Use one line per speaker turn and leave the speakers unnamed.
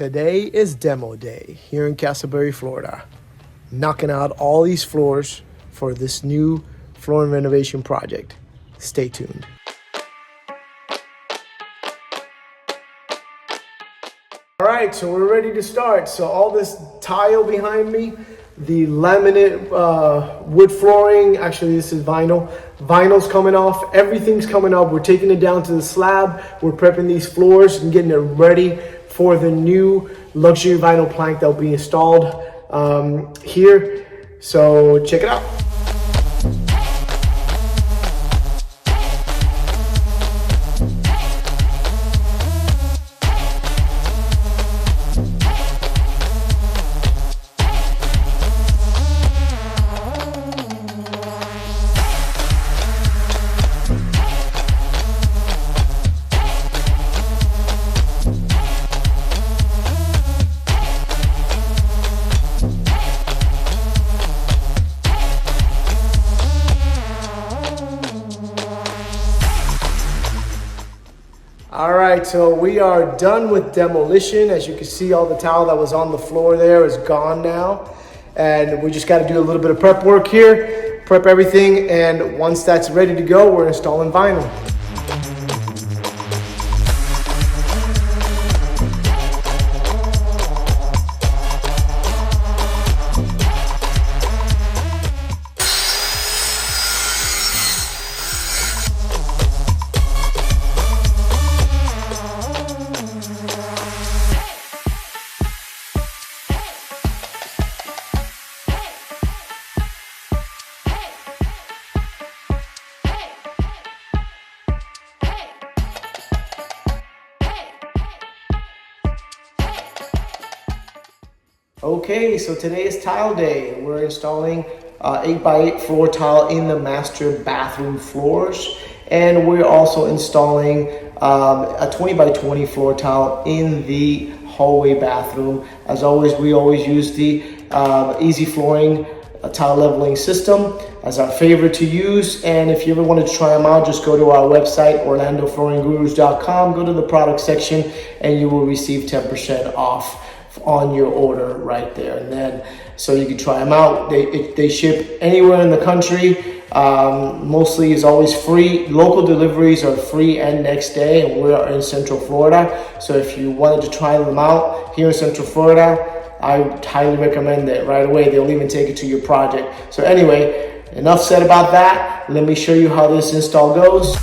Today is demo day here in Castleberry, Florida. Knocking out all these floors for this new flooring renovation project. Stay tuned. All right, so we're ready to start. So all this tile behind me, the laminate wood flooring, actually this is vinyl. Vinyl's coming off, everything's coming up. We're taking it down to the slab. We're prepping these floors and getting it ready for the new luxury vinyl plank that will be installed here. So check it out. All right, so we are done with demolition. As you can see, all the tile that was on the floor there is gone now. And we just got to do a little bit of prep work here, prep everything. And once that's ready to go, we're installing vinyl. Okay, so today is tile day. We're installing 8x8 floor tile in the master bathroom floors. And we're also installing a 20x20 floor tile in the hallway bathroom. As always, we always use the easy flooring tile leveling system as our favorite to use. And if you ever wanted to try them out, just go to our website, orlandoflooringgurus.com, go to the product section, and you will receive 10% off on your order right there and then. So you can try them out. They ship anywhere in the country. Mostly is always free. Local deliveries are free and next day, and we are in Central Florida. So if you wanted to try them out here in Central Florida, I highly recommend it right away. They'll even take it to your project. So anyway, enough said about that. Let me show you how this install goes.